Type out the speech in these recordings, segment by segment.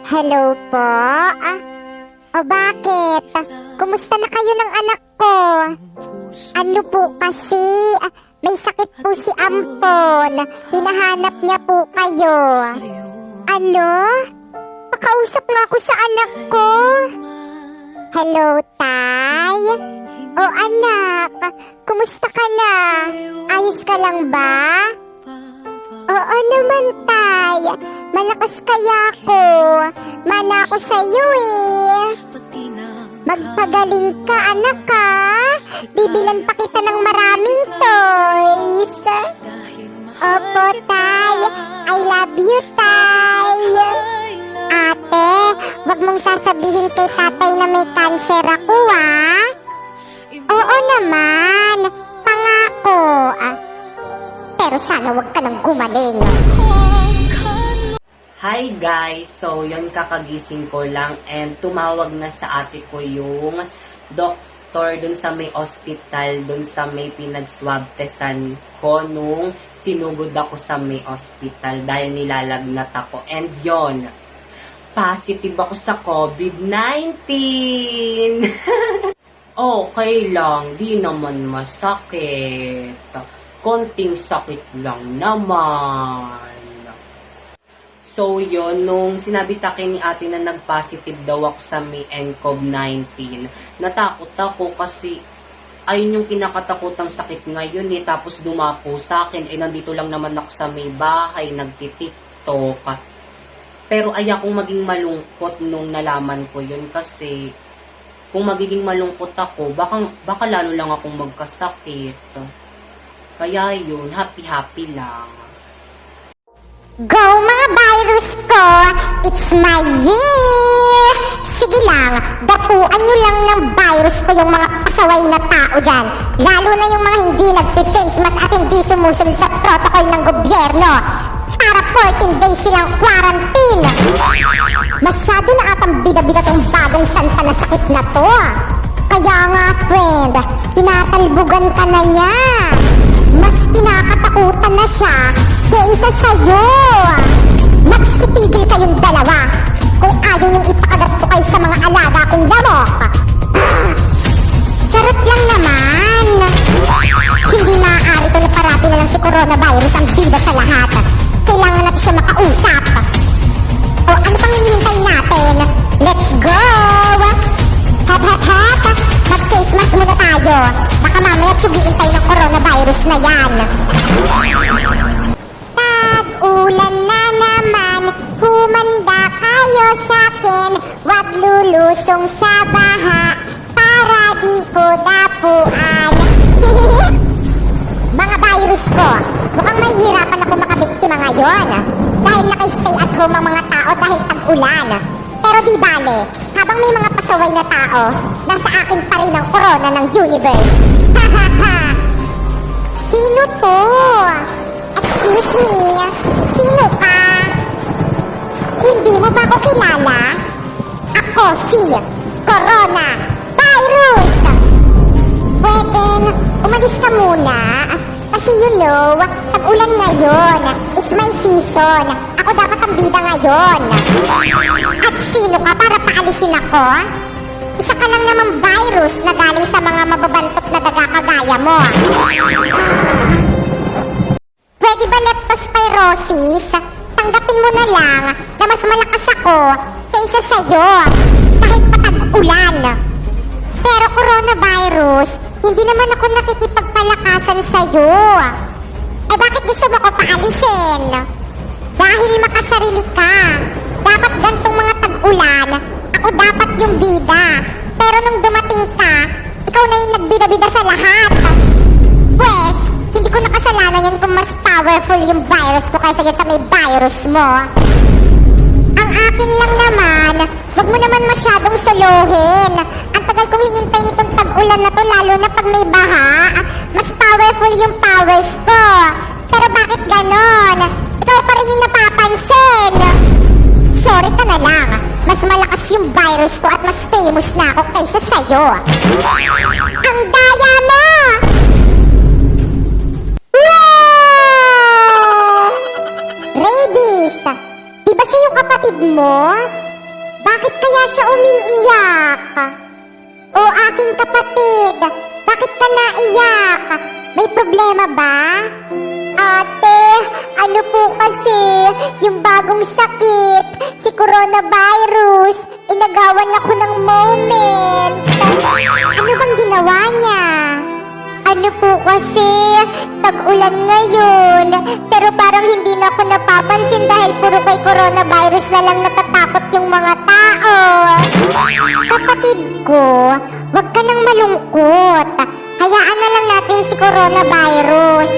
Hello po? O bakit? Kumusta na kayo ng anak ko? Ano po kasi? May sakit po si Ampon. Hinahanap niya po kayo. Ano? Pakausap nga ako sa anak ko. Hello, Tay? O anak, kumusta ka na? Ayos ka lang ba? Oo naman, Tay. Malakas kaya ako. Mana ako sa'yo eh. Magpagaling ka, anak ka. Bibilan pa kita ng maraming toys. Opo, Tay. I love you, Tay. Ate, wag mong sasabihin kay tatay na may cancer ako, ah. Oo naman. Pangako. Pero sana wag ka nang gumaling. Hi guys! So, yun kakagising ko lang and tumawag na sa ate ko yung doktor dun sa may hospital, dun sa may pinag-swab testan ko nung sinugod ako sa may hospital dahil nilalagnat ako. And yon, positive ako sa COVID-19! Okay lang, di naman masakit. Konting sakit lang naman. So, yun, nung sinabi sa akin ni ate na nag-positive daw ako sa may nCoV-19, natakot ako kasi ayun yung kinakatakutang sakit ngayon eh. Tapos dumapo sa akin, nandito lang naman ako sa may bahay, nagtitiktok. Pero ayakong maging malungkot nung nalaman ko yun kasi kung magiging malungkot ako, baka lalo lang akong magkasakit. Kaya yun, happy-happy lang. Go mga virus ko! It's my year! Sige lang, dapuan nyo lang ng virus ko yung mga pasaway na tao dyan. Lalo na yung mga hindi nagpe-face mask at hindi sumusunod sa protocol ng gobyerno. Para 14 days silang quarantine. Masyado na atang bida-bida tong bagong santa na sakit na to. Kaya nga friend, tinatalbugan ka na niya. Mas kinakatakutan na siya kaysa sa'yo. Magsipigil kayong dalawa kung ayaw niyong ipakagat ko kayo sa mga alaga kong lamok. Charot lang naman. Hindi maaari ito na parati na lang si coronavirus ang bida sa lahat. Kailangan natin siya makausap. O ano pang hinihintay natin? Let's go! Hep hep hep! Mag-face mask muna tayo. Baka mamaya tsugiin tayo ng coronavirus na yan. Tag-ulan na naman, humanda kayo sa'kin. Wag lulusong sa baha para di ko dapuan. Mga virus ko, mukhang mahihirapan ako makabiktima ngayon dahil naka-stay at home ang mga tao dahil tag-ulan. Pero di bale, habang may mga pasaway na tao, nasa akin pa rin ang corona ng universe. Ha ha ha! Sino to? Excuse me, sino ka? Hindi mo ba ako kilala? Ako si Corona Virus! Pwedeng umalis ka muna. Kasi you know, tag-ulan ngayon. It's my season. Ako dapat ang bida ngayon. At sino ka para paalisin ako? Isa ka lang namang virus na galing sa mga mababantot na daga kagaya mo. Pwede ba leptospirosis? Tanggapin mo na lang na mas malakas ako kaysa sa'yo kahit patag-ulan. Pero coronavirus, hindi naman ako nakikipagpalakasan sa'yo. Eh bakit gusto mo ko paalisin? Dahil makasarili ka. Dapat gantong mga tag-ulan, ako dapat yung bida. Pero nung dumating ka, ikaw na yung nagbida-bida sa lahat. Pwes, hindi ko nakasalanan yun kung mas powerful yung virus ko kaysa sa may virus mo. Ang akin lang naman, wag mo naman masyadong suluhin. Ang tagal kong hinintay nitong tag-ulan na to, lalo na pag may baha. Mas powerful yung powers ko. Pero bakit ganon? Ikaw pa rin yung napapansin. Sorry ka na lang. Mas malakas yung virus ko at mas famous na ako kaysa sa'yo. Ang daya mo! Wow! Rabies! Di ba siya yung kapatid mo? siya umiiyak? O aking kapatid, bakit ka naiyak? May problema ba? Ate, ano po kasi, yung bagong sakit, si coronavirus, inagawan ako ng moment. Ano bang ginawa niya? Ano po kasi, tag-ulan ngayon, pero parang hindi na ako napapansin dahil puro kay coronavirus na lang natatakot yung mga tao. Kapatid ko, wag ka nang malungkot. Hayaan na lang natin si coronavirus.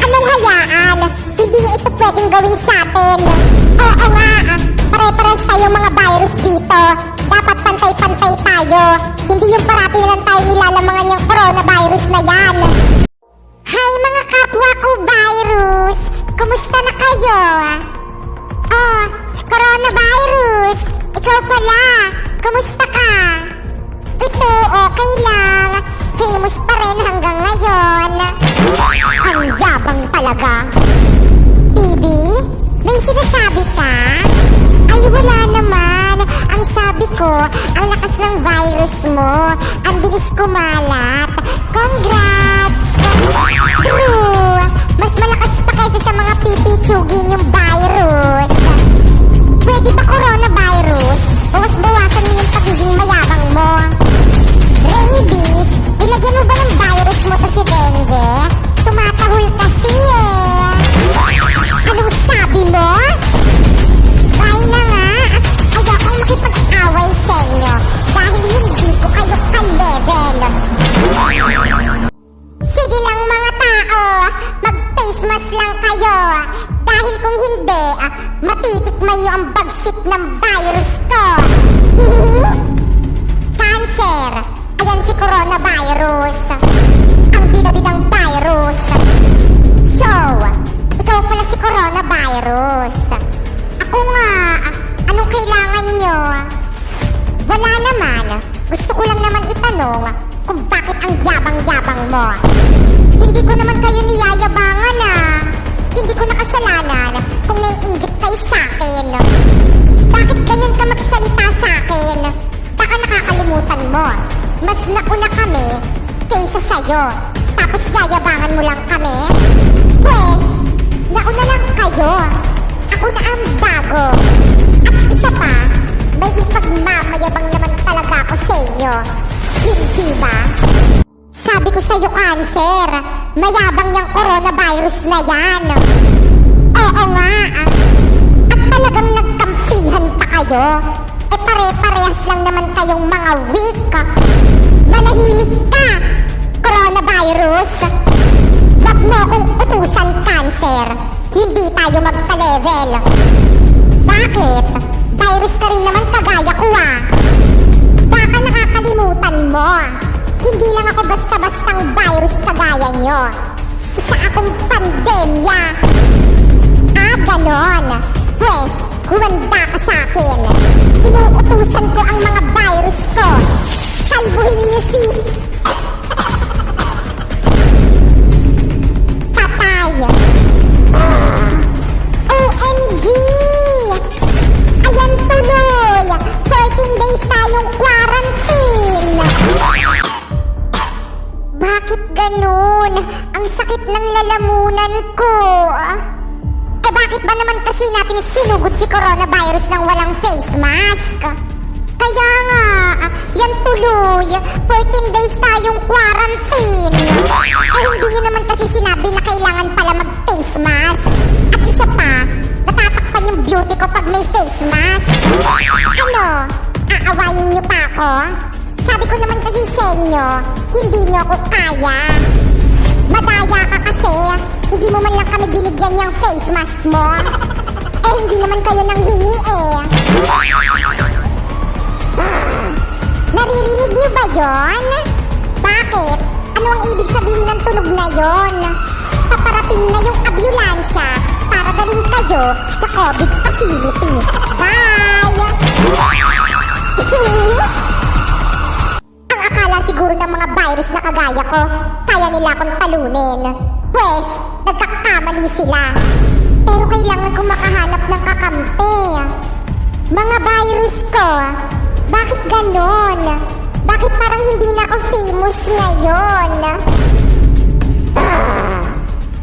Anong hayaan? Hindi niya ito pwedeng gawin sa atin. Oo nga, pare-pares tayong mga virus dito. Dapat pantay-pantay tayo. Hindi yung parati na lang tayo nilalamangan yung coronavirus na yan. Hi mga kapwa ko virus! Kumusta na kayo? Oh, coronavirus! Ikaw pala! Kumusta ka? Ito, okay lang. Famous pa rin hanggang ngayon. Ang yabang talaga. Bibi, may sinasabi ka? Ay, wala naman. Ang sabi ko, ang lakas ng virus mo. Ang bilis kumalat. Congrats! True! Mas malakas pa kaysa sa mga pipichugin yung virus. Pwede ba coronavirus? Bawas-bawasan mo yung pagiging mayabang mo. Rabies, nilagyan mo ba ng virus mo to si dengue? Tumatahol kasi eh. Anong sabi mo? Bye na nga. Ayokong makipag-away sa inyo dahil hindi ko kayo ka-level. Sige lang mga tao, mag-face mask lang kayo. Dahil kung hindi, matitikman nyo ang bagsik ng virus ko. Cancer. Ayan si coronavirus. Ang bidabidang virus. So, ikaw pala si coronavirus. Ako nga, anong kailangan nyo? Wala naman. Gusto ko lang naman itanong kung bakit ang yabang-yabang mo. Hindi ko naman kayo niyayabangan Hindi ko nakasalanan kung naiinggit kayo sa akin. Bakit ganyan ka magsalita sa akin? Baka nakakalimutan mo. Mas nauna kami kaysa sa'yo. Tapos yayabangan mo lang kami? Pwes, nauna lang kayo. Ako na ang bago. At isa pa, may ipagmamayabang naman talaga ako sa inyo. Hindi ba? Sabi ko sa'yo, Cancer, mayabang yung coronavirus na yan. Oo nga. At talagang nagkampihan pa kayo. Pare-parehas lang naman kayong mga weak. Manahimik ka, coronavirus. Wag mo akong utusan, Cancer. Hindi tayo magka-level. Bakit? Virus ka rin naman kagaya ko Baka nakakalimutan mo. Hindi lang ako basta-bastang virus kagaya nyo. Isa akong pandemya. Ganon. Pwes, huwanda ka sa akin. Inuutusan ko ang mga virus ko. Salbuhin niyo si... Patay. OMG! Ayan tuloy. 14 days tayong quarantine. Bakit ganun? Ang sakit ng lalamunan ko. Bakit ba naman kasi natin sinugod si coronavirus ng walang face mask? Kaya nga, yan tuloy, 14 days tayong quarantine. Hindi nyo naman kasi sinabi na kailangan pala mag-face mask. At isa pa, natatakpan yung beauty ko pag may face mask. Ano, aawayin nyo pa ako? Sabi ko naman kasi sa inyo, hindi nyo ako kaya. Madaya ka kasi. Hindi mo man lang kami binigyan yung face mask mo. Hindi naman kayo nang hingi Naririnig niyo ba yon? Bakit? Ano ang ibig sabihin ng tunog na yon? Paparating na yung ambulansya para dalhin kayo sa COVID facility. Bye! Ang akala siguro ng mga virus na kagaya ko, kaya nila akong talunin. Pwes, nagkakamali sila. Pero kailangan ko makahanap ng kakampi. Mga virus virus ko. Bakit ganon? Bakit parang hindi na ako famous ngayon?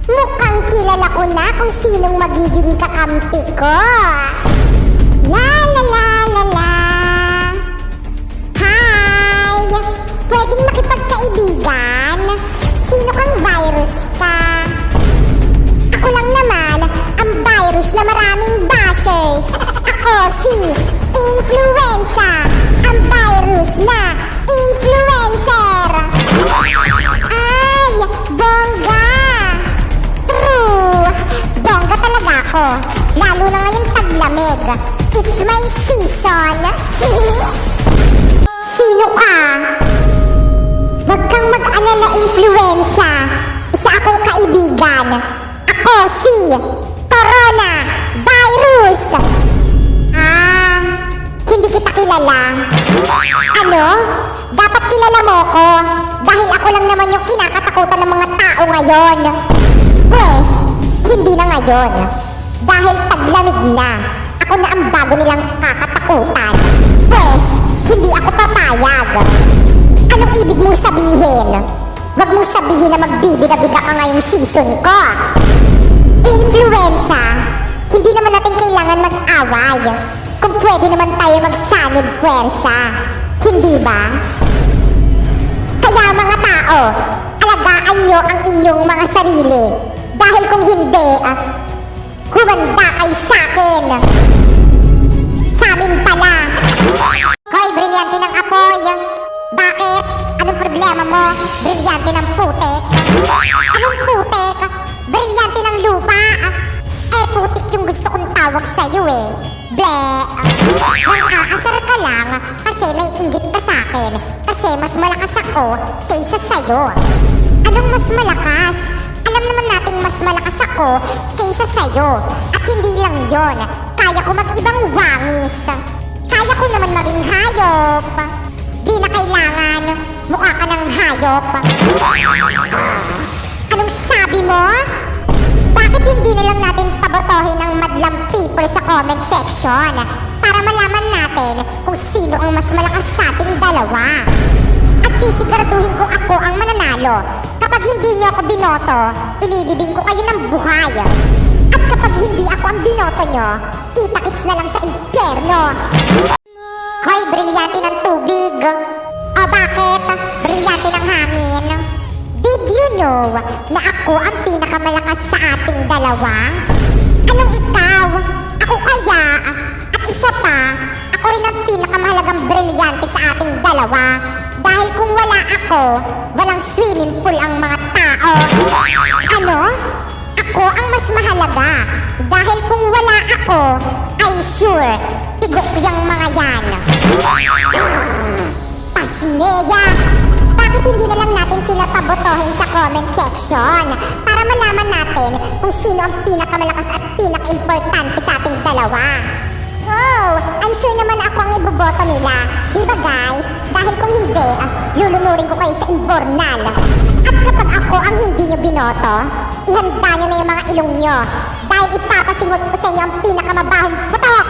Mukhang kilala ko na kung sinong magiging kakampi ko. La la la la la. Hi! Pwedeng makipagkaibigan? Sino kang virus ka? Ako lang naman, ang virus na maraming bashers. Ako si Influenza, ang virus na influencer. Ay, bongga! True! Bongga talaga ako, lalo na ngayon taglamig. It's my season. Sino ka? Huwag kang mag-alala, influenza. Isa akong kaibigan. Ako si Corona Virus. Hindi kita kilala. Ano? Dapat kilala mo ko dahil ako lang naman yung kinakatakutan ng mga tao ngayon. Pwes, hindi na ngayon. Dahil taglamig na, ako na ang bago nilang kakatakutan. Pwes, hindi ako papayag. Anong ibig mong sabihin? Huwag mong sabihin na magbibida-bida ka ngayong season ko. Influenza, hindi naman natin kailangan mag-away. Kung pwede naman tayo magsanib puwersa. Hindi ba? Kaya mga tao, alagaan nyo ang inyong mga sarili. Dahil kung hindi, humanda kayo sa'kin. Sa'min pala. Hoy, brilyante ng apoy. Bakit? Anong problema mo? Brilyante ng putik. Anong putik? Brilyante ng lupa. Putik yung gusto kong tawag sa'yo eh. Ble! Nang-aasar ka lang kasi may inggit ka sa'kin. Kasi mas malakas ako kaysa sa'yo. Anong mas malakas? Alam naman nating mas malakas ako kaysa sa'yo. At hindi lang yon, kaya ko mag-ibang wangis. Kaya ko naman maging hayop. Di na kailangan, mukha ka ng hayop. Anong sabi mo? Bakit hindi na lang natin pabotohin ang madlang people sa comment section para malaman natin kung sino ang mas malakas sa ating dalawa? At sisiguraduhin kung ako ang mananalo. Kapag hindi niyo ako binoto, ililibing ko kayo ng buhay. At kapag hindi ako ang binoto niyo, kita-kits na lang sa impyerno. Hoy, brilyante ng tubig. O bakit? Brilyante ng hangin. Did you know na ako ang pinakamalakas sa ating dalawa? Anong ikaw? Ako kaya? At isa pa, ako rin ang pinakamahalagang brilyante sa ating dalawa. Dahil kung wala ako, walang swimming pool ang mga tao. Ano? Ako ang mas mahalaga. Dahil kung wala ako, I'm sure, tigok yung mga yan. Pasneya! Bakit hindi na lang natin sila pabotohin sa comment section para malaman natin kung sino ang pinakamalakas at pinaka-importante sa ating dalawa? Wow! I'm sure naman ako ang iboboto nila. Diba guys? Dahil kung hindi, lulunurin ko kayo sa imbornal. At kapag ako ang hindi nyo binoto, ihanda nyo na yung mga ilong nyo. Dahil ipapasingot ko sa inyo ang pinakamabahong putok!